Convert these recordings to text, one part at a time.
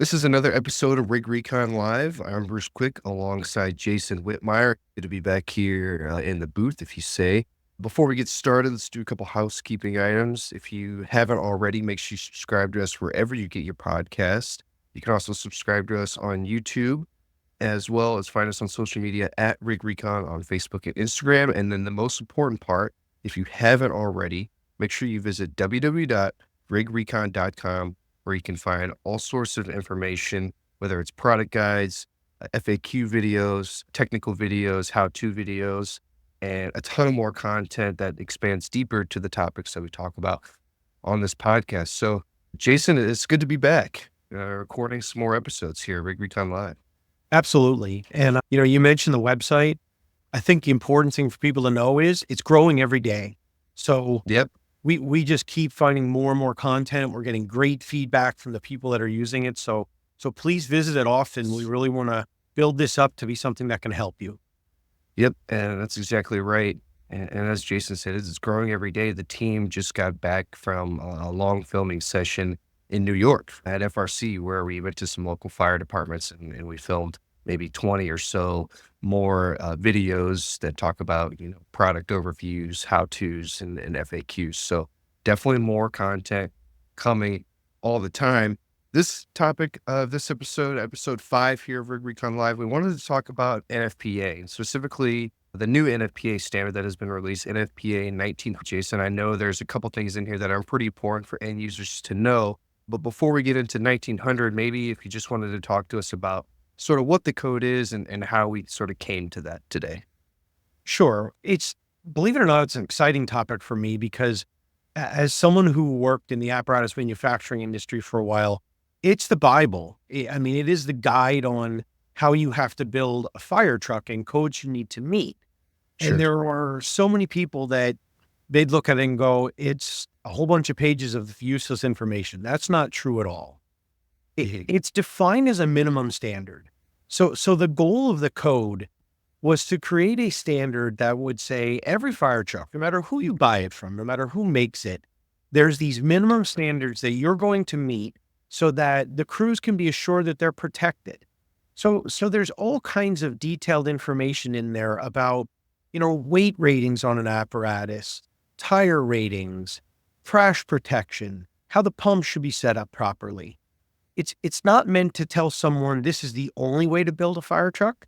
This is another episode of Rig Recon Live. I'm Bruce Quick alongside Jason Witmier. Good to be back here in the booth, if you say. Before we get started, let's do a couple housekeeping items. If you haven't already, make sure you subscribe to us wherever you get your podcast. You can also subscribe to us on YouTube, as well as find us on social media at Rig Recon on Facebook and Instagram. And then the most important part, if you haven't already, make sure you visit www.rigrecon.com, where you can find all sorts of information, whether it's product guides, FAQ videos, technical videos, how-to videos, and a ton more content that expands deeper to the topics that we talk about on this podcast. So, Jason, it's good to be back, recording some more episodes here at Rig Recon Live. Absolutely. And, you mentioned the website. I think the important thing for people to know is it's growing every day. So Yep. we just keep finding more and more content. We're getting great feedback from the people that are using it. So please visit it often. We really want to build this up to be something that can help you. Yep, and that's exactly right. And as Jason said, it's growing every day. The team just got back from a long filming session in New York at FRC, where we went to some local fire departments and we filmed maybe 20 or so more videos that talk about, product overviews, how-tos, and FAQs. So definitely more content coming all the time. This topic of this episode 5 here of Rig Recon Live, we wanted to talk about NFPA, and specifically the new NFPA standard that has been released, NFPA 19. Jason, I know there's a couple things in here that are pretty important for end users to know, but before we get into 1900, maybe if you just wanted to talk to us about sort of what the code is and how we sort of came to that today. Sure. Believe it or not, it's an exciting topic for me because as someone who worked in the apparatus manufacturing industry for a while, it's the Bible. I mean, it is the guide on how you have to build a fire truck and codes you need to meet. Sure. And there are so many people that they'd look at it and go, it's a whole bunch of pages of useless information. That's not true at all. It's defined as a minimum standard. So the goal of the code was to create a standard that would say every fire truck, no matter who you buy it from, no matter who makes it, there's these minimum standards that you're going to meet so that the crews can be assured that they're protected. So there's all kinds of detailed information in there about, weight ratings on an apparatus, tire ratings, crash protection, how the pump should be set up properly. It's not meant to tell someone this is the only way to build a fire truck.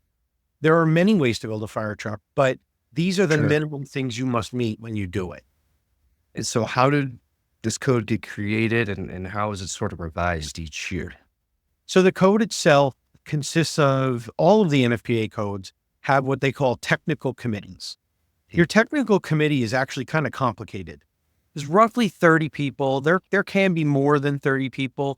There are many ways to build a fire truck, but these are the Sure. minimum things you must meet when you do it. And so how did this code get created and how is it sort of revised each year? So the code itself consists of all of the NFPA codes have what they call technical committees. Your technical committee is actually kind of complicated. There's roughly 30 people. There can be more than 30 people,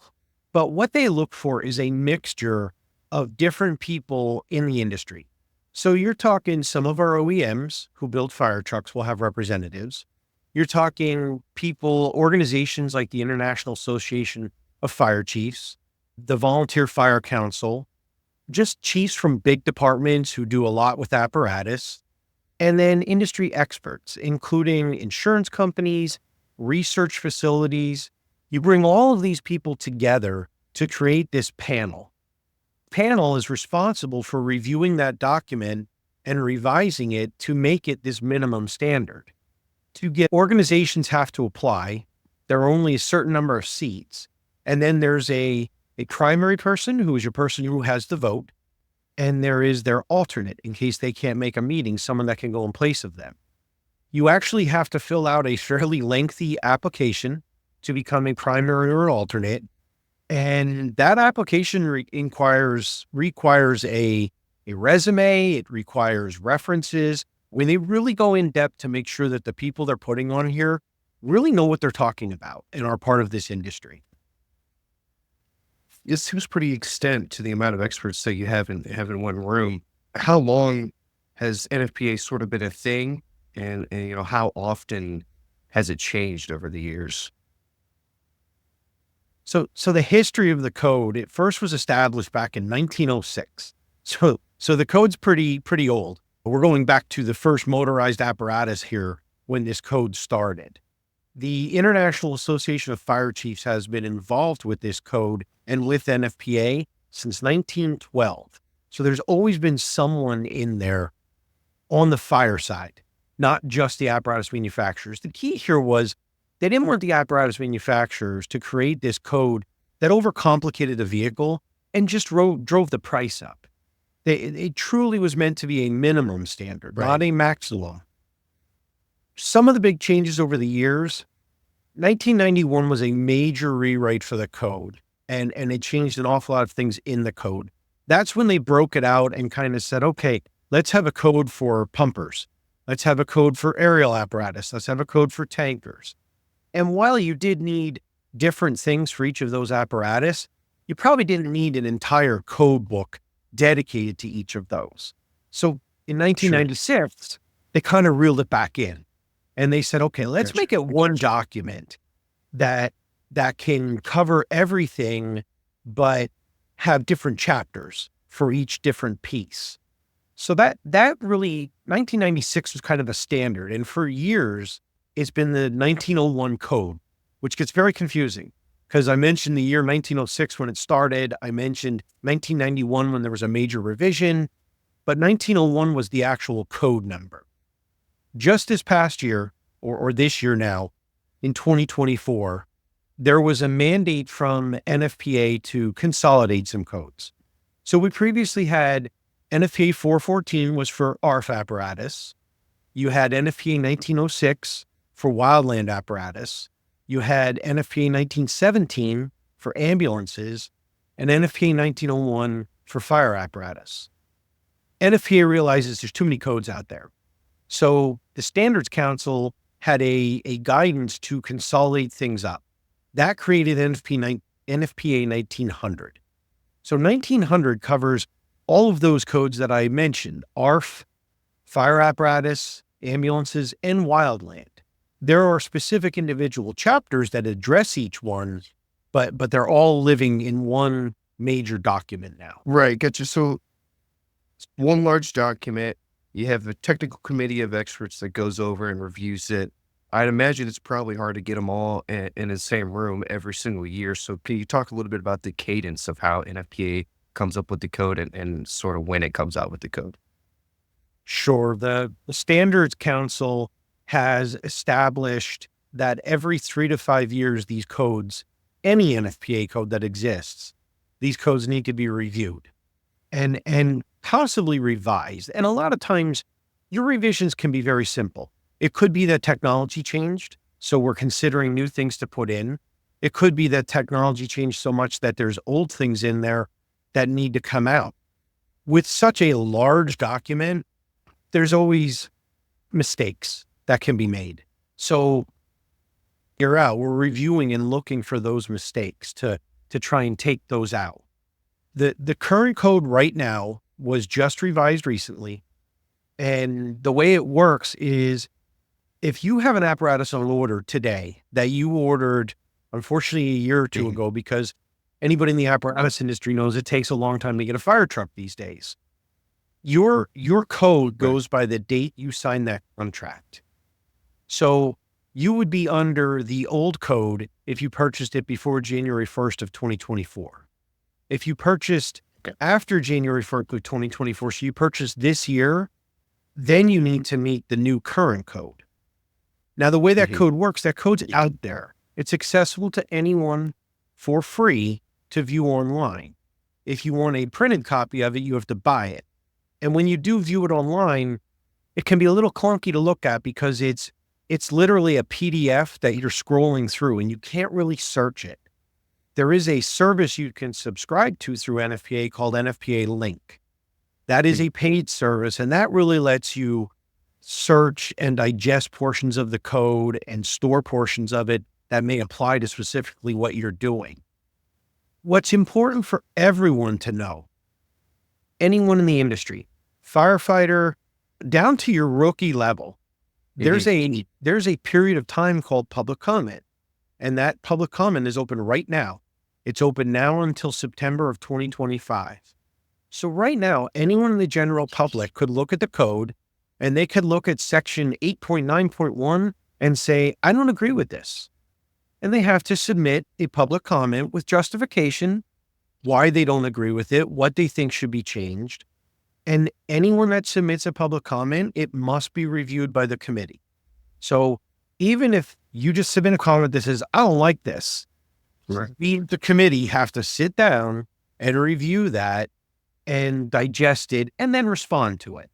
but what they look for is a mixture of different people in the industry. So you're talking some of our OEMs who build fire trucks will have representatives. You're talking people, organizations like the International Association of Fire Chiefs, the Volunteer Fire Council, just chiefs from big departments who do a lot with apparatus, and then industry experts, including insurance companies, research facilities. You bring all of these people together to create this panel. Panel is responsible for reviewing that document and revising it to make it this minimum standard. Organizations have to apply. There are only a certain number of seats. And then there's a primary person who is your person who has the vote. And there is their alternate in case they can't make a meeting, someone that can go in place of them. You actually have to fill out a fairly lengthy application to become a primary or an alternate. And that application requires a resume. It requires references. When they really go in depth to make sure that the people they're putting on here really know what they're talking about and are part of this industry. It seems pretty extent to the amount of experts that you have in one room. How long has NFPA sort of been a thing, and how often has it changed over the years? So the history of the code, it first was established back in 1906. So the code's pretty old. We're going back to the first motorized apparatus here when this code started. The International Association of Fire Chiefs has been involved with this code and with NFPA since 1912. So there's always been someone in there on the fire side, not just the apparatus manufacturers. The key here was they didn't want the apparatus manufacturers to create this code that overcomplicated the vehicle and just drove the price up. It truly was meant to be a minimum standard, not a maximum. Some of the big changes over the years, 1991 was a major rewrite for the code, and it changed an awful lot of things in the code. That's when they broke it out and kind of said, okay, let's have a code for pumpers. Let's have a code for aerial apparatus. Let's have a code for tankers. And while you did need different things for each of those apparatus, you probably didn't need an entire code book dedicated to each of those. So in 1996, they kind of reeled it back in. And they said, okay, let's make it one document that can cover everything, but have different chapters for each different piece. So that really, 1996 was kind of the standard. And for years, it's been the 1901 code, which gets very confusing because I mentioned the year 1906 when it started. I mentioned 1991 when there was a major revision, but 1901 was the actual code number. Just this past year, or this year now, in 2024, there was a mandate from NFPA to consolidate some codes. So we previously had NFPA 414 was for ARF apparatus. You had NFPA 1906 for wildland apparatus. You had NFPA 1917 for ambulances and NFPA 1901 for fire apparatus. NFPA realizes there's too many codes out there. So the Standards Council had a guidance to consolidate things up. That created NFPA 1900. So 1900 covers all of those codes that I mentioned, ARF, fire apparatus, ambulances, and wildland. There are specific individual chapters that address each one, but they're all living in one major document now. Right, gotcha. So one large document, you have a technical committee of experts that goes over and reviews it. I'd imagine it's probably hard to get them all in the same room every single year. So can you talk a little bit about the cadence of how NFPA comes up with the code and sort of when it comes out with the code? Sure. The Standards Council has established that every 3 to 5 years, these codes, any NFPA code that exists, these codes need to be reviewed and possibly revised. And a lot of times your revisions can be very simple. It could be that technology changed, so we're considering new things to put in. It could be that technology changed so much that there's old things in there that need to come out. With such a large document, there's always mistakes that can be made. So we're reviewing and looking for those mistakes to try and take those out. The current code right now was just revised recently. And the way it works is if you have an apparatus on order today that you ordered, unfortunately, a year or two ago, because anybody in the apparatus industry knows it takes a long time to get a fire truck these days. Your code goes by the date you sign that contract. So you would be under the old code if you purchased it before January 1st of 2024. If you purchased after January 1st of 2024, so you purchased this year, then you need to meet the new current code. Now, the way that code works, that code's out there. It's accessible to anyone for free to view online. If you want a printed copy of it, you have to buy it. And when you do view it online, it can be a little clunky to look at because it's literally a PDF that you're scrolling through and you can't really search it. There is a service you can subscribe to through NFPA called NFPA Link. That is a paid service, and that really lets you search and digest portions of the code and store portions of it that may apply to specifically what you're doing. What's important for everyone to know, anyone in the industry, firefighter, down to your rookie level, there's a period of time called public comment, and that public comment is open right now. It's open now until September of 2025. So right now, anyone in the general public could look at the code and they could look at section 8.9.1 and say, I don't agree with this. And they have to submit a public comment with justification, why they don't agree with it, what they think should be changed. And anyone that submits a public comment, it must be reviewed by the committee. So even if you just submit a comment that says, I don't like this, Right. the committee have to sit down and review that and digest it and then respond to it.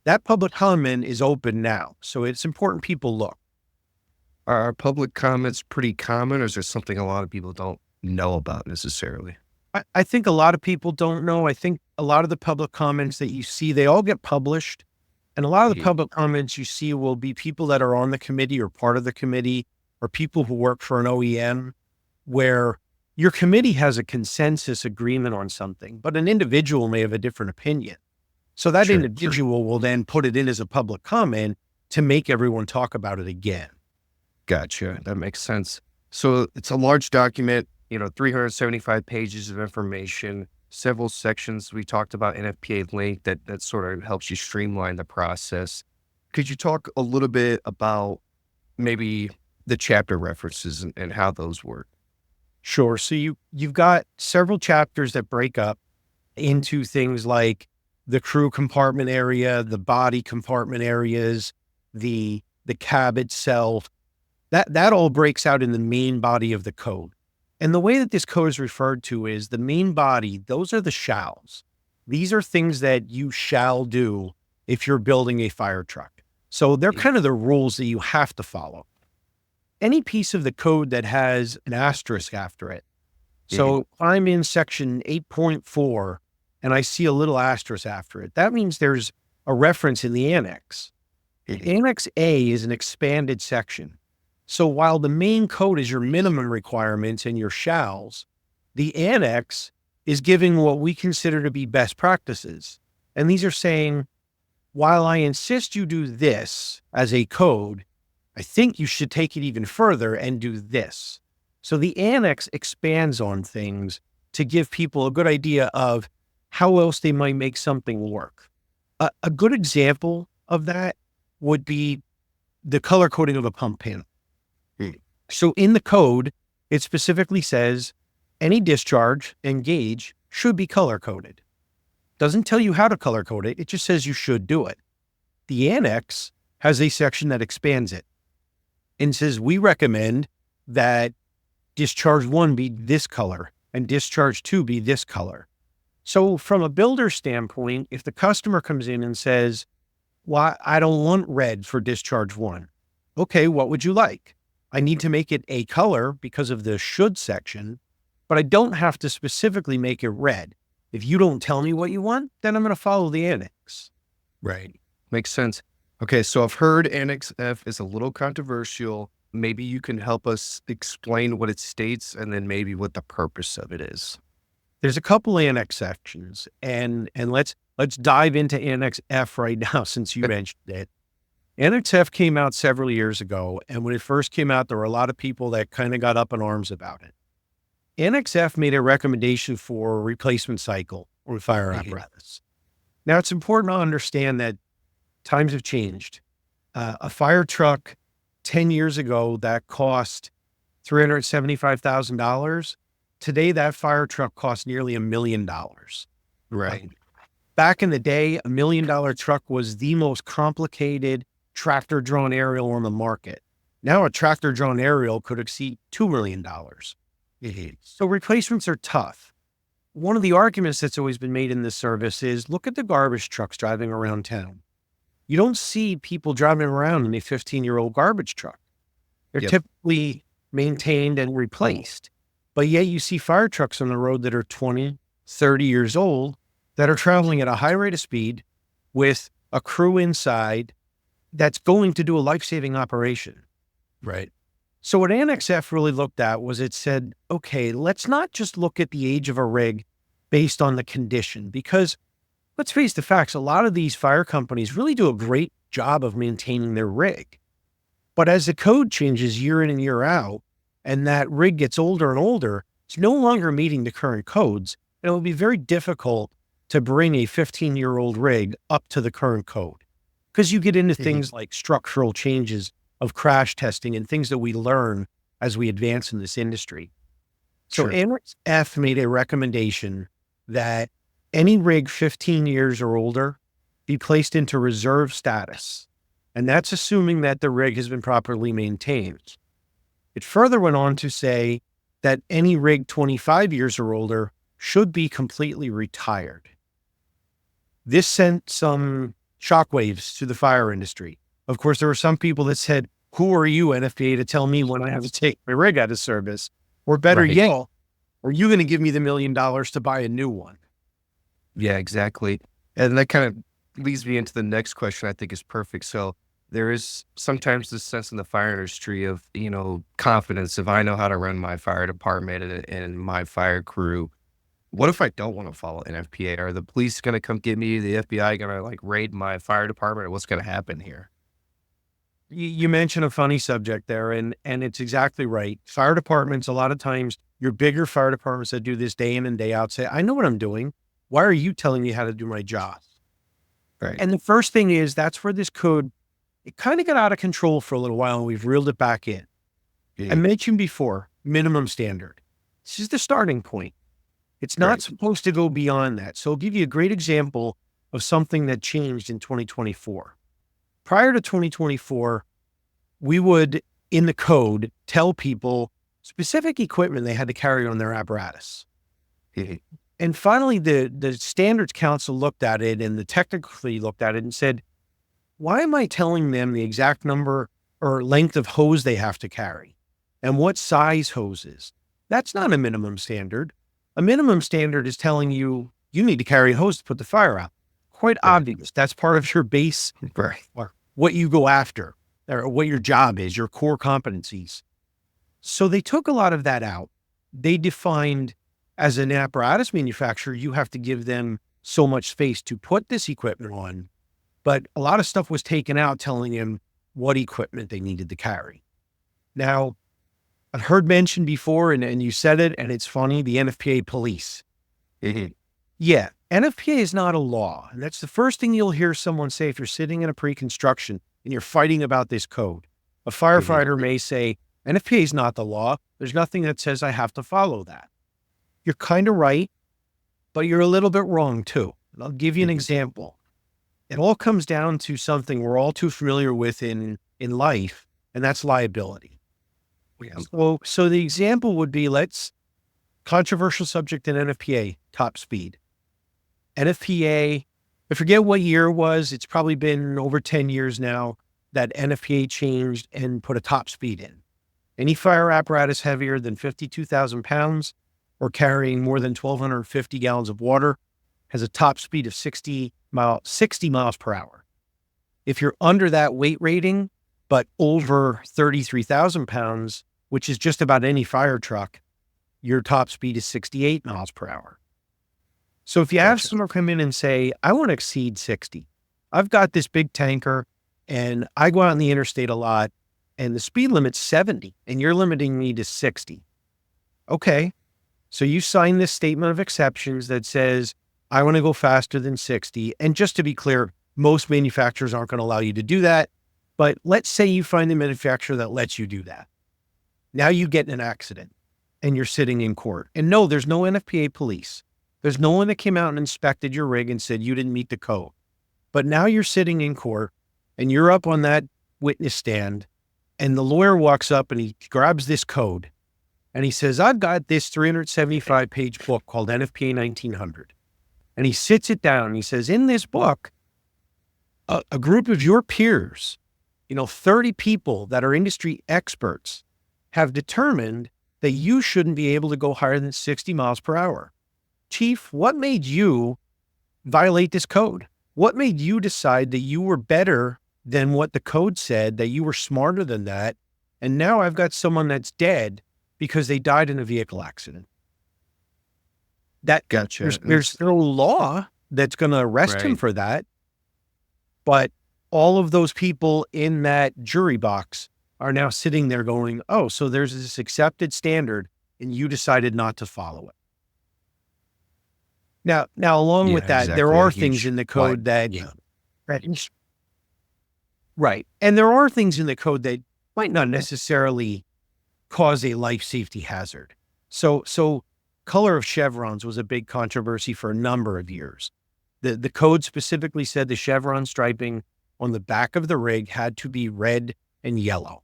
That public comment is open now. So it's important people look. Are public comments pretty common, or is there something a lot of people don't know about necessarily? I think a lot of people don't know. I think a lot of the public comments that you see, they all get published. And a lot of the Mhm. public comments you see will be people that are on the committee or part of the committee or people who work for an OEM, where your committee has a consensus agreement on something, but an individual may have a different opinion. So that Sure. individual will then put it in as a public comment to make everyone talk about it again. Gotcha. That makes sense. So it's a large document, 375 pages of information, several sections. We talked about NFPA link that sort of helps you streamline the process. Could you talk a little bit about maybe the chapter references and how those work? Sure. So you've got several chapters that break up into things like the crew compartment area, the body compartment areas, the cab itself. That all breaks out in the main body of the code. And the way that this code is referred to is the main body, those are the shalls. These are things that you shall do if you're building a fire truck. So they're kind of the rules that you have to follow. Any piece of the code that has an asterisk after it. So if I'm in section 8.4 and I see a little asterisk after it, that means there's a reference in the annex. Annex A is an expanded section. So while the main code is your minimum requirements and your shalls, the annex is giving what we consider to be best practices. And these are saying, while I insist you do this as a code, I think you should take it even further and do this. So the annex expands on things to give people a good idea of how else they might make something work. A good example of that would be the color coding of a pump panel. So in the code, it specifically says any discharge and gauge should be color coded. Doesn't tell you how to color code it. It just says you should do it. The annex has a section that expands it and says, we recommend that discharge 1 be this color and discharge 2 be this color. So from a builder standpoint, if the customer comes in and says, well, I don't want red for discharge 1. Okay, what would you like? I need to make it a color because of the should section, but I don't have to specifically make it red. If you don't tell me what you want, then I'm going to follow the annex. Right. Makes sense. Okay, so I've heard Annex F is a little controversial. Maybe you can help us explain what it states and then maybe what the purpose of it is. There's a couple annex sections, and let's dive into Annex F right now since you mentioned it. Annex F came out several years ago, and when it first came out, there were a lot of people that kind of got up in arms about it. Annex F made a recommendation for a replacement cycle on fire apparatus. Now, it's important to understand that times have changed. A fire truck 10 years ago that cost $375,000. Today, that fire truck costs nearly $1 million. Right. Back in the day, $1 million truck was the most complicated tractor-drawn aerial on the market. Now, a tractor-drawn aerial could exceed $2 million. So replacements are tough. One of the arguments that's always been made in this service is, look at the garbage trucks driving around town. You don't see people driving around in a 15-year-old garbage truck. They're typically maintained and replaced. But yet you see fire trucks on the road that are 20, 30 years old that are traveling at a high rate of speed with a crew inside that's going to do a life-saving operation. Right. So what Annex F really looked at was it said, okay, let's not just look at the age of a rig based on the condition, because let's face the facts, a lot of these fire companies really do a great job of maintaining their rig. But as the code changes year in and year out, and that rig gets older and older, it's no longer meeting the current codes, and it will be very difficult to bring a 15-year-old rig up to the current code. Because you get into things like structural changes of crash testing and things that we learn as we advance in this industry. So Sure. NF made a recommendation that any rig 15 years or older be placed into reserve status. And that's assuming that the rig has been properly maintained. It further went on to say that any rig 25 years or older should be completely retired. This sent some shockwaves to the fire industry. Of course, there were some people that said, who are you, NFPA, to tell me when I have to take my rig out of service? Or better yet, are you going to give me the $1 million to buy a new one? Yeah, exactly. And that kind of leads me into the next question I think is perfect. So there is sometimes this sense in the fire industry of, confidence. If I know how to run my fire department and my fire crew, what if I don't want to follow NFPA? Are the police going to come get me? The FBI going to raid my fire department? Or what's going to happen here? You mentioned a funny subject there, and it's exactly right. Fire departments, a lot of times, your bigger fire departments that do this day in and day out say, I know what I'm doing. Why are you telling me how to do my job? Right. And the first thing is, that's where this code, it kind of got out of control for a little while, and we've reeled it back in. I mentioned before, minimum standard. This is the starting point. It's not supposed to go beyond that. So I'll give you a great example of something that changed in 2024. Prior to 2024, we would, in the code, tell people specific equipment they had to carry on their apparatus. And finally, the Standards Council looked at it, and the technically looked at it and said, why am I telling them the exact number or length of hose they have to carry and what size hoses? That's not a minimum standard. A minimum standard is telling you, you need to carry a hose to put the fire out. Quite obvious. That's part of your base, or what you go after, or what your job is, your core competencies. So they took a lot of that out. They defined, as an apparatus manufacturer, you have to give them so much space to put this equipment on. But a lot of stuff was taken out telling them what equipment they needed to carry. Now, I've heard mentioned before, and you said it, and it's funny, the NFPA police. Yeah, NFPA is not a law. And that's the first thing you'll hear someone say if you're sitting in a pre-construction and you're fighting about this code. A firefighter may say, NFPA is not the law. There's nothing that says I have to follow that. You're kind of right, but you're a little bit wrong too. And I'll give you an example. It all comes down to something we're all too familiar with in life, and that's liability. So the example would be, controversial subject in NFPA, top speed. NFPA, I forget what year it was. It's probably been over 10 years now that NFPA changed and put a top speed in. Any fire apparatus heavier than 52,000 pounds or carrying more than 1,250 gallons of water has a top speed of 60 miles per hour. If you're under that weight rating, but over 33,000 pounds, which is just about any fire truck, your top speed is 68 miles per hour. So if you have someone come in and say, I want to exceed 60, I've got this big tanker and I go out on the interstate a lot and the speed limit's 70 and you're limiting me to 60. Okay. So you sign this statement of exceptions that says, I want to go faster than 60. And just to be clear, most manufacturers aren't going to allow you to do that. But let's say you find the manufacturer that lets you do that. Now you get in an accident and you're sitting in court. And no, there's no NFPA police. There's no one that came out and inspected your rig and said you didn't meet the code. But now you're sitting in court and you're up on that witness stand and the lawyer walks up and he grabs this code and he says, I've got this 375-page book called NFPA 1900. And he sits it down and he says, in this book, a group of your peers, 30 people that are industry experts have determined that you shouldn't be able to go higher than 60 miles per hour. Chief, what made you violate this code? What made you decide that you were better than what the code said, that you were smarter than that? And now I've got someone that's dead because they died in a vehicle accident. Gotcha. There's no law that's going to arrest him for that. But all of those people in that jury box are now sitting there going, oh, so there's this accepted standard and you decided not to follow it. Now, along with that, exactly. there are things in the code that, right. And there are things in the code that might not necessarily cause a life safety hazard. So color of chevrons was a big controversy for a number of years. The code specifically said the chevron striping on the back of the rig had to be red and yellow.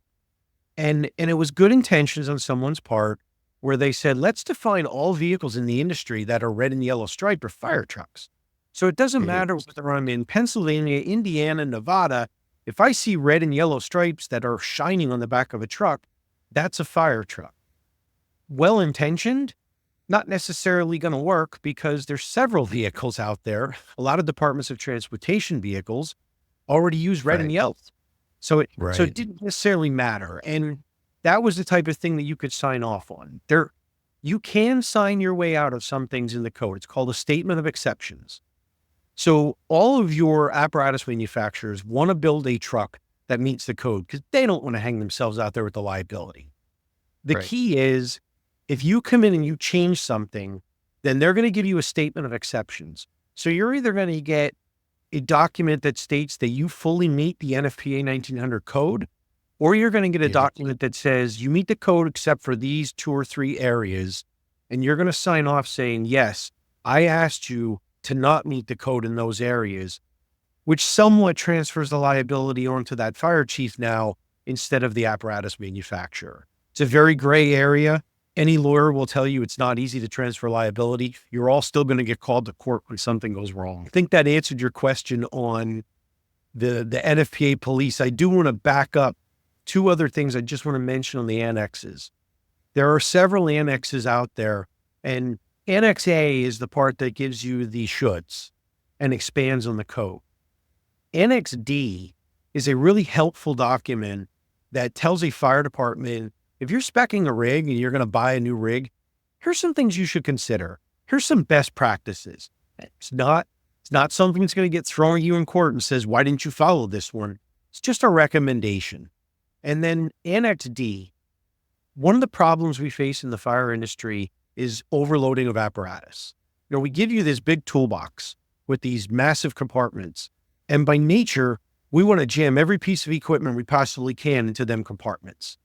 And it was good intentions on someone's part where they said, let's define all vehicles in the industry that are red and yellow striped are fire trucks. So it doesn't matter whether I'm in Pennsylvania, Indiana, Nevada. If I see red and yellow stripes that are shining on the back of a truck, that's a fire truck. Well-intentioned, not necessarily going to work because there's several vehicles out there. A lot of departments of transportation vehicles already use red and yellow. So it didn't necessarily matter. And that was the type of thing that you could sign off on. You can sign your way out of some things in the code. It's called a statement of exceptions. So all of your apparatus manufacturers want to build a truck that meets the code because they don't want to hang themselves out there with the liability. The key is if you come in and you change something, then they're going to give you a statement of exceptions. So you're either going to get a document that states that you fully meet the NFPA 1900 code, or you're going to get a document that says you meet the code except for these 2 or 3 areas. And you're going to sign off saying, yes, I asked you to not meet the code in those areas, which somewhat transfers the liability onto that fire chief now instead of the apparatus manufacturer. It's a very gray area. Any lawyer will tell you it's not easy to transfer liability. You're all still going to get called to court when something goes wrong. I think that answered your question on the NFPA police. I do want to back up 2 other things I just want to mention on the annexes. There are several annexes out there, and Annex A is the part that gives you the shoulds and expands on the code. Annex D is a really helpful document that tells a fire department, if you're speccing a rig and you're going to buy a new rig, here's some things you should consider. Here's some best practices. It's not something that's going to get thrown at you in court and says, why didn't you follow this one? It's just a recommendation. And then Annex D, one of the problems we face in the fire industry is overloading of apparatus. We give you this big toolbox with these massive compartments. And by nature, we want to jam every piece of equipment we possibly can into them compartments.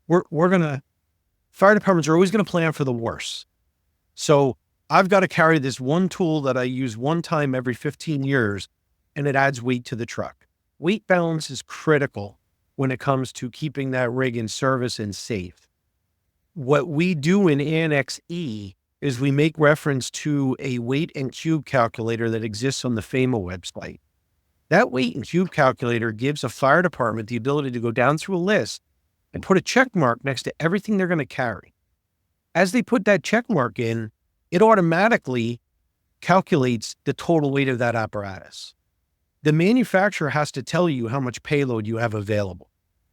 Fire departments are always going to plan for the worst. So I've got to carry this one tool that I use one time every 15 years, and it adds weight to the truck. Weight balance is critical when it comes to keeping that rig in service and safe. What we do in Annex E is we make reference to a weight and cube calculator that exists on the FEMA website. That weight and cube calculator gives a fire department the ability to go down through a list and put a check mark next to everything they're going to carry. As they put that check mark in, it automatically calculates the total weight of that apparatus. The manufacturer has to tell you how much payload you have available.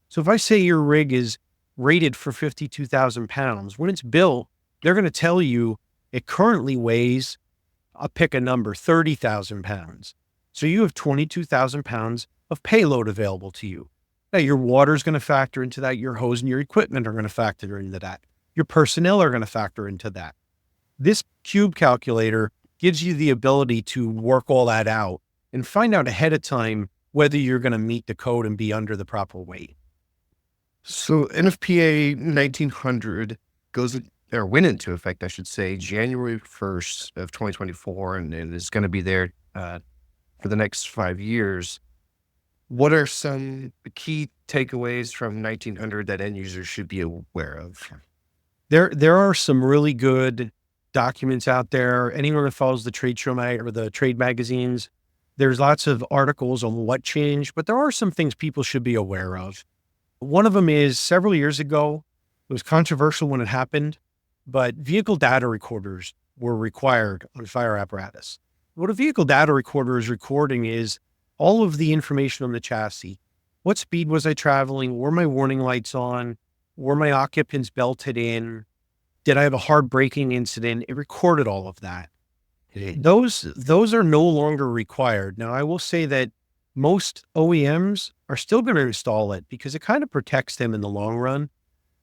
So if I say your rig is rated for 52,000 pounds, when it's built, they're going to tell you it currently weighs, I'll pick a number, 30,000 pounds. So you have 22,000 pounds of payload available to you. Now your water is going to factor into that. Your hose and your equipment are going to factor into that. Your personnel are going to factor into that. This cube calculator gives you the ability to work all that out and find out ahead of time whether you're going to meet the code and be under the proper weight. So NFPA 1900 went into effect, I should say, January 1st of 2024, and it's going to be there for the next 5 years. What are some key takeaways from 1900 that end users should be aware of? There are some really good documents out there. Anyone that follows the trade show or the trade magazines, there's lots of articles on what changed, but there are some things people should be aware of. One of them is several years ago, it was controversial when it happened, but vehicle data recorders were required on fire apparatus. What a vehicle data recorder is recording is all of the information on the chassis. What speed was I traveling? Were my warning lights on? Were my occupants belted in? Did I have a hard braking incident? It recorded all of that. Those are no longer required. Now, I will say that most OEMs are still going to install it because it kind of protects them in the long run.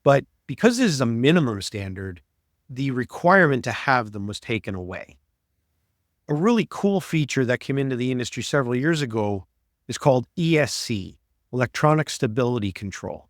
But because this is a minimum standard, the requirement to have them was taken away. A really cool feature that came into the industry several years ago is called ESC, Electronic Stability Control.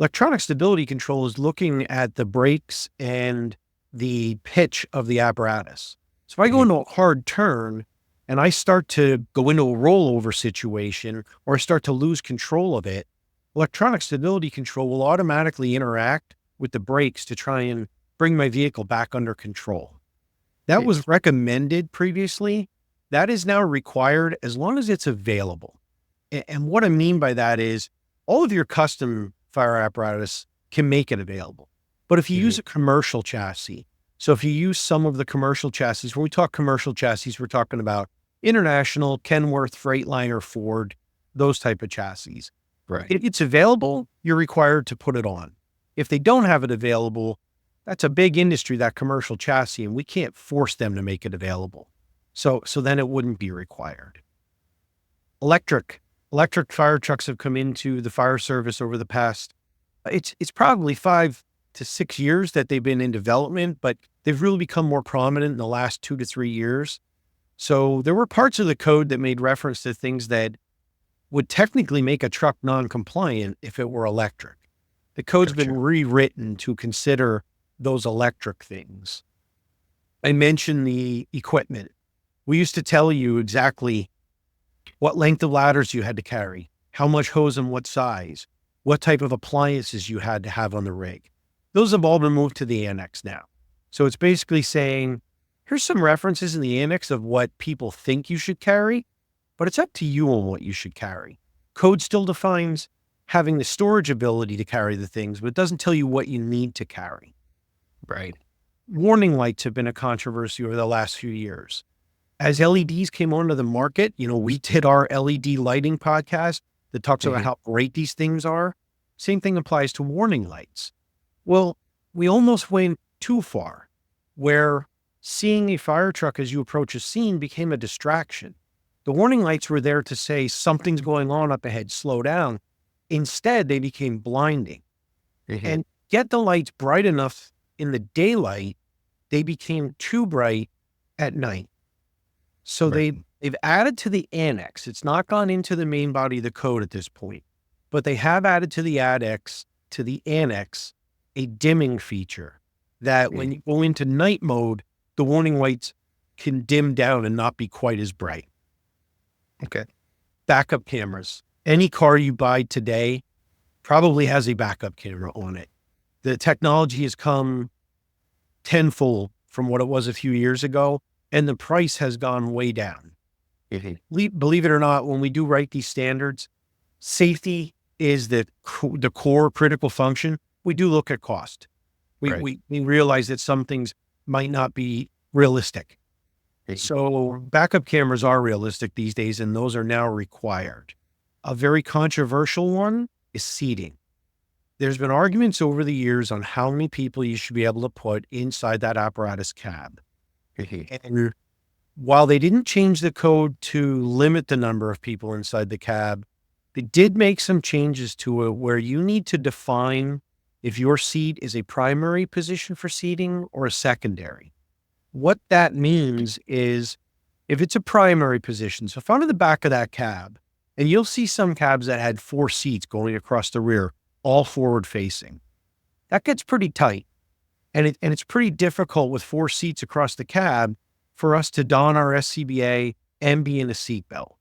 Electronic stability control is looking at the brakes and the pitch of the apparatus. So if I go into a hard turn and I start to go into a rollover situation or I start to lose control of it, electronic stability control will automatically interact with the brakes to try and bring my vehicle back under control. That was recommended previously. That is now required as long as it's available. And what I mean by that is all of your custom fire apparatus can make it available. But if you use a commercial chassis, so if you use some of the commercial chassis, when we talk commercial chassis, we're talking about International, Kenworth, Freightliner, Ford, those type of chassis. Right. If it's available, you're required to put it on. If they don't have it available, that's a big industry, that commercial chassis, and we can't force them to make it available. So then it wouldn't be required. Electric fire trucks have come into the fire service over the past, it's probably 5 to 6 years that they've been in development, but they've really become more prominent in the last 2 to 3 years. So there were parts of the code that made reference to things that would technically make a truck non-compliant if it were electric. The code's been rewritten to consider those electric things. I mentioned the equipment. We used to tell you exactly what length of ladders you had to carry, how much hose and what size, what type of appliances you had to have on the rig. Those have all been moved to the annex now. So it's basically saying, here's some references in the annex of what people think you should carry, but it's up to you on what you should carry. Code still defines having the storage ability to carry the things, but it doesn't tell you what you need to carry. Right. Warning lights have been a controversy over the last few years. As LEDs came onto the market, we did our LED lighting podcast that talks about how great these things are. Same thing applies to warning lights. Well, we almost went too far where seeing a fire truck as you approach a scene became a distraction. The warning lights were there to say something's going on up ahead, slow down. Instead, they became blinding. And get the lights bright enough in the daylight, they became too bright at night. So they've added to the annex. It's not gone into the main body of the code at this point, but they have added to the annex, a dimming feature that when you go into night mode, the warning lights can dim down and not be quite as bright. Okay. Backup cameras. Any car you buy today probably has a backup camera on it. The technology has come tenfold from what it was a few years ago, and the price has gone way down. Believe it or not, when we do write these standards, safety is the core critical function. We do look at cost. We realize that some things might not be realistic. So backup cameras are realistic these days, and those are now required. A very controversial one is seating. There's been arguments over the years on how many people you should be able to put inside that apparatus cab. And while they didn't change the code to limit the number of people inside the cab, they did make some changes to it where you need to define if your seat is a primary position for seating or a secondary. What that means is if it's a primary position, so if I'm in the back of that cab, and you'll see some cabs that had 4 seats going across the rear, all forward facing, that gets pretty tight. And it's pretty difficult with 4 seats across the cab for us to don our SCBA and be in a seatbelt.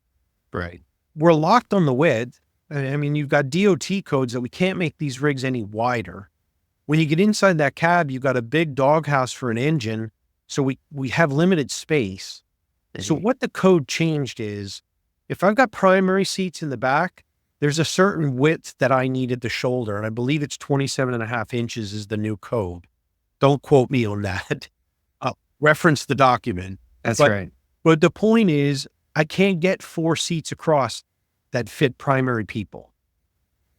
Right. We're locked on the width. I mean, you've got DOT codes that we can't make these rigs any wider. When you get inside that cab, you've got a big doghouse for an engine. So we have limited space. So what the code changed is if I've got primary seats in the back, there's a certain width that I need at the shoulder. And I believe it's 27.5 inches is the new code. Don't quote me on that. Reference the document. That's right. But the point is, I can't get 4 seats across that fit primary people.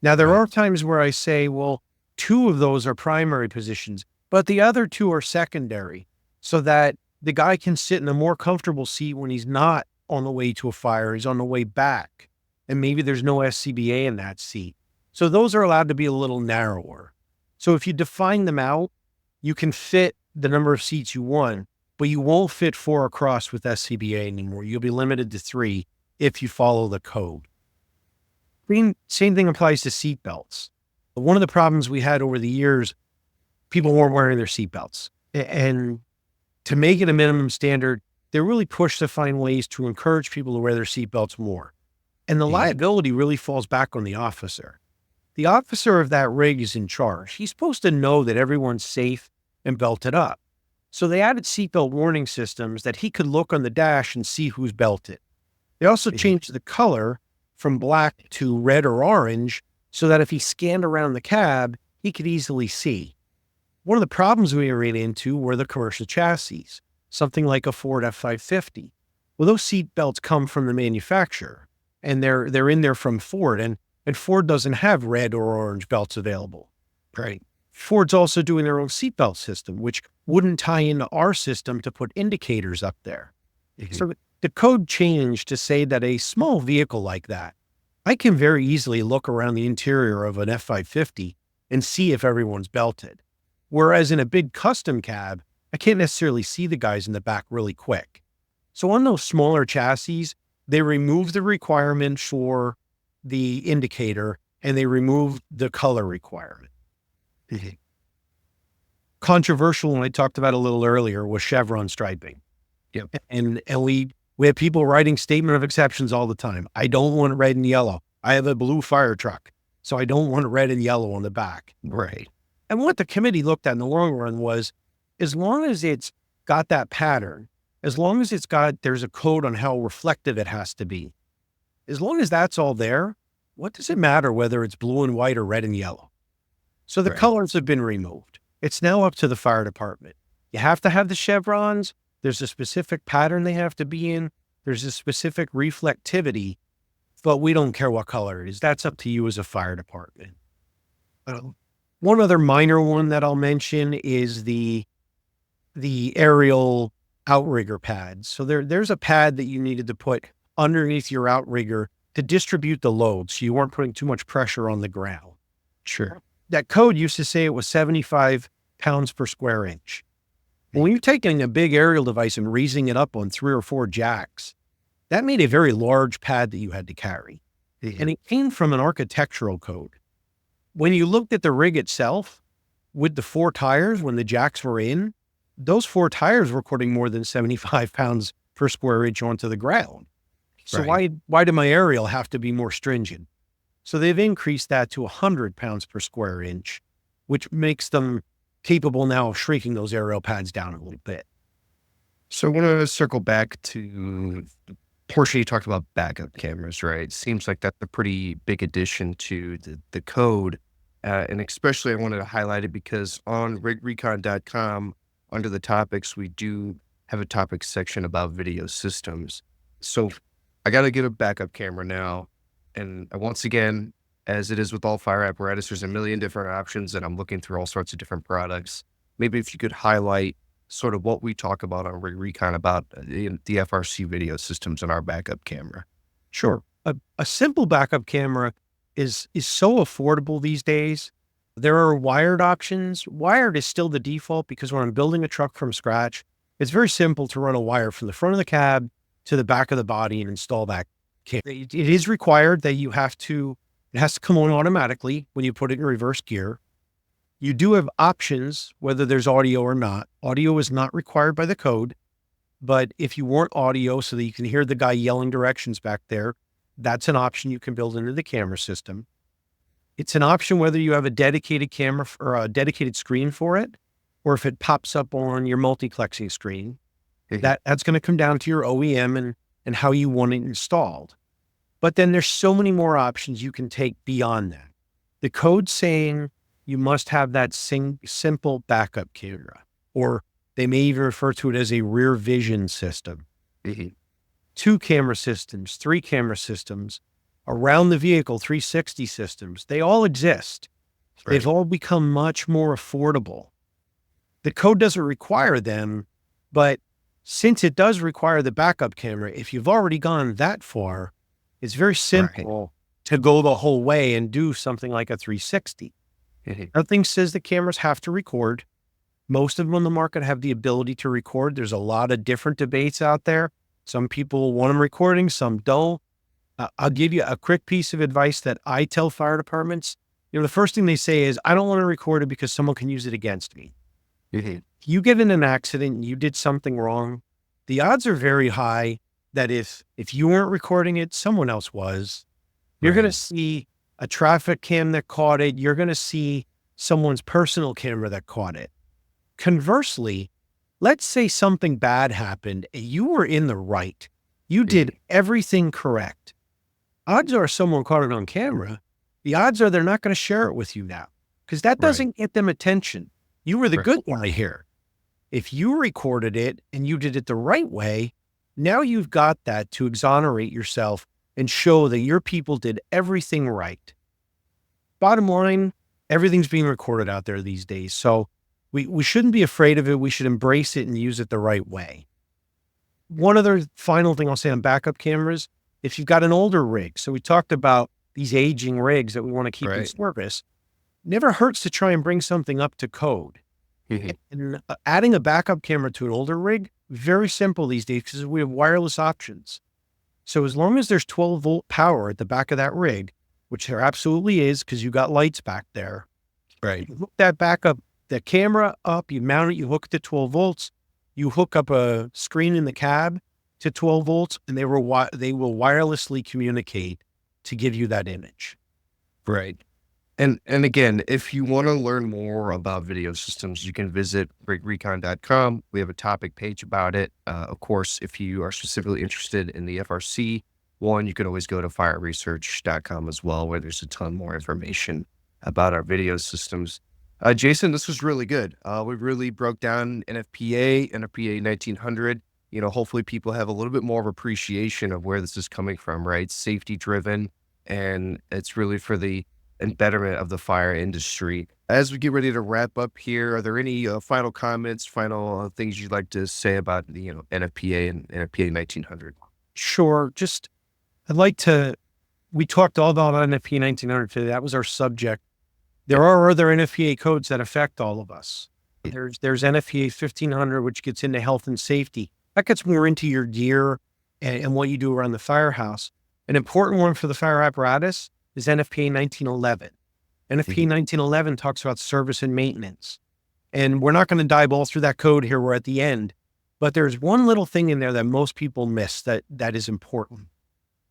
Now, there are times where I say, well, 2 of those are primary positions, but the other 2 are secondary so that the guy can sit in a more comfortable seat when he's not on the way to a fire. He's on the way back. And maybe there's no SCBA in that seat. So those are allowed to be a little narrower. So if you define them out, you can fit the number of seats you want, but you won't fit 4 across with SCBA anymore. You'll be limited to 3 if you follow the code. Same thing applies to seat belts. One of the problems we had over the years, people weren't wearing their seatbelts. And to make it a minimum standard, they really pushed to find ways to encourage people to wear their seatbelts more. And the liability really falls back on the officer. The officer of that rig is in charge. He's supposed to know that everyone's safe and belted up. So they added seatbelt warning systems that he could look on the dash and see who's belted. They also changed the color from black to red or orange so that if he scanned around the cab, he could easily see. One of the problems we ran into were the commercial chassis, something like a Ford F550. Well, those seat belts come from the manufacturer, and they're in there from Ford, and Ford doesn't have red or orange belts available. Right. Ford's also doing their own seatbelt system, which wouldn't tie into our system to put indicators up there. So the code changed to say that a small vehicle like that, I can very easily look around the interior of an F550 and see if everyone's belted. Whereas in a big custom cab, I can't necessarily see the guys in the back really quick. So on those smaller chassis, they removed the requirement for the indicator and they removed the color requirement. Controversial, and I talked about a little earlier, was chevron striping. Yep. And we have people writing statement of exceptions all the time. I don't want red and yellow. I have a blue fire truck, so I don't want red and yellow on the back. Right. And what the committee looked at in the long run was, as long as it's got that pattern, as long as there's a code on how reflective it has to be, as long as that's all there, what does it matter whether it's blue and white or red and yellow? So the colors have been removed. It's now up to the fire department. You have to have the chevrons. There's a specific pattern they have to be in. There's a specific reflectivity, but we don't care what color it is. That's up to you as a fire department. One other minor one that I'll mention is the aerial outrigger pads. So there's a pad that you needed to put underneath your outrigger to distribute the load so you weren't putting too much pressure on the ground. Sure. That code used to say it was 75 pounds per square inch. When you're taking a big aerial device and raising it up on 3 or 4 jacks, that made a very large pad that you had to carry. And it came from an architectural code. When you looked at the rig itself, with the 4 tires, when the jacks were in, those 4 tires were putting more than 75 pounds per square inch onto the ground. So why did my aerial have to be more stringent? So they've increased that to 100 pounds per square inch, which makes them capable now of shrinking those aerial pads down a little bit. So I want to circle back to the portion you talked about backup cameras, right? Seems like that's a pretty big addition to the code. And especially I wanted to highlight it because on rigrecon.com, under the topics, we do have a topic section about video systems. So I got to get a backup camera now. And once again, as it is with all fire apparatus, there's a million different options and I'm looking through all sorts of different products. Maybe if you could highlight sort of what we talk about on Rig Recon about the FRC video systems and our backup camera. Sure. A simple backup camera is so affordable these days. There are wired options. Wired is still the default because when I'm building a truck from scratch, it's very simple to run a wire from the front of the cab to the back of the body and install that camera. It is required that it has to come on automatically when you put it in reverse gear. You do have options, whether there's audio or not. Audio is not required by the code, but if you want audio so that you can hear the guy yelling directions back there, that's an option you can build into the camera system. It's an option whether you have a dedicated camera or a dedicated screen for it, or if it pops up on your multiplexing screen. That's going to come down to your OEM and how you want it installed. But then there's so many more options you can take beyond that. The code's saying you must have that simple backup camera, or they may even refer to it as a rear vision system. 2 camera systems, 3 camera systems, around the vehicle, 360 systems. They all exist. They've all become much more affordable. The code doesn't require them, but since it does require the backup camera, if you've already gone that far, it's very simple to go the whole way and do something like a 360. Nothing says the cameras have to record. Most of them on the market have the ability to record. There's a lot of different debates out there. Some people want them recording, some don't. I'll give you a quick piece of advice that I tell fire departments. the first thing they say is, I don't want to record it because someone can use it against me. Mm-hmm. If you get in an accident and you did something wrong, the odds are very high that if you weren't recording it, someone else was. You're going to see a traffic cam that caught it. You're going to see someone's personal camera that caught it. Conversely, let's say something bad happened and you were in the right. You did everything correct. Odds are someone caught it on camera. The odds are they're not going to share it with you now because that doesn't get them attention. You were the good guy here. If you recorded it and you did it the right way, now you've got that to exonerate yourself and show that your people did everything right. Bottom line, everything's being recorded out there these days. So we shouldn't be afraid of it. We should embrace it and use it the right way. One other final thing I'll say on backup cameras, if you've got an older rig, so we talked about these aging rigs that we want to keep in service, never hurts to try and bring something up to code. And adding a backup camera to an older rig, very simple these days because we have wireless options. So as long as there's 12-volt power at the back of that rig, which there absolutely is because you got lights back there, you hook that backup, the camera up, you mount it, you hook it to 12 volts, you hook up a screen in the cab to 12 volts, and they will wirelessly communicate to give you that image. Right. And again, if you want to learn more about video systems, you can visit rigrecon.com. We have a topic page about it. Of course, if you are specifically interested in the FRC one, you can always go to fireresearch.com as well, where there's a ton more information about our video systems. Jason, this was really good. We really broke down NFPA 1900. Hopefully people have a little bit more of appreciation of where this is coming from, right? Safety driven, and it's really for the and betterment of the fire industry. As we get ready to wrap up here, are there any final comments, final things you'd like to say about the NFPA and NFPA 1900? Sure. We talked all about NFPA 1900 today. That was our subject. There are other NFPA codes that affect all of us. There's NFPA 1500, which gets into health and safety. That gets more into your gear and what you do around the firehouse. An important one for the fire apparatus is NFPA 1911. NFPA 1911 talks about service and maintenance. And we're not going to dive all through that code here. We're at the end. But there's one little thing in there that most people miss that is important.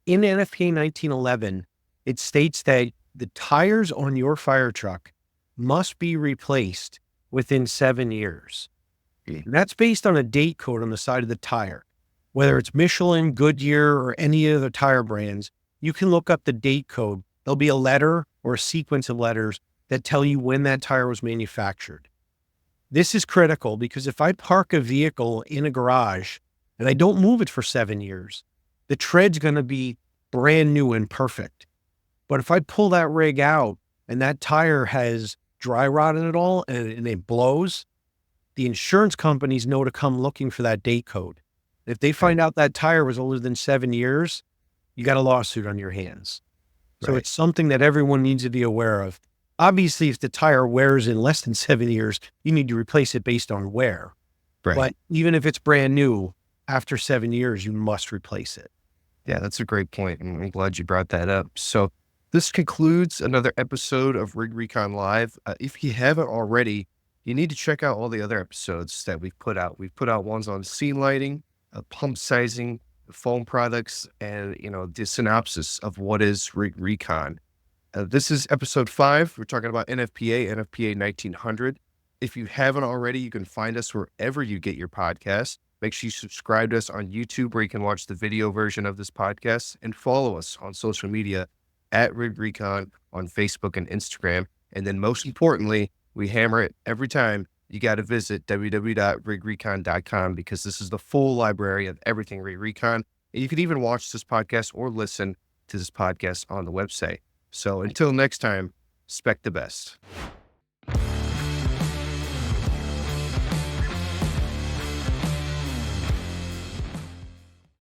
In NFPA 1911, it states that the tires on your fire truck must be replaced within 7 years. And that's based on a date code on the side of the tire. Whether it's Michelin, Goodyear, or any other tire brands, you can look up the date code. There'll be a letter or a sequence of letters that tell you when that tire was manufactured. This is critical because if I park a vehicle in a garage and I don't move it for 7 years, the tread's going to be brand new and perfect. But if I pull that rig out and that tire has dry rot in it all and it blows, the insurance companies know to come looking for that date code. If they find out that tire was older than 7 years, you got a lawsuit on your hands. So it's something that everyone needs to be aware of. Obviously, if the tire wears in less than 7 years, you need to replace it based on wear. But even if it's brand new, after 7 years, you must replace it. Yeah, that's a great point. And I'm glad you brought that up. So this concludes another episode of Rig Recon Live. If you haven't already, you need to check out all the other episodes that we've put out. We've put out ones on scene lighting, pump sizing, foam products, and the synopsis of what is Rig Recon. This is episode 5. We're talking about NFPA 1900. If you haven't already, you can find us wherever you get your podcast. Make sure you subscribe to us on YouTube, where you can watch the video version of this podcast, and follow us on social media at Rig Recon on Facebook and Instagram. And then most importantly, we hammer it every time, you got to visit www.rigrecon.com, because this is the full library of everything Rig Recon. And you can even watch this podcast or listen to this podcast on the website. So until next time, spec the best.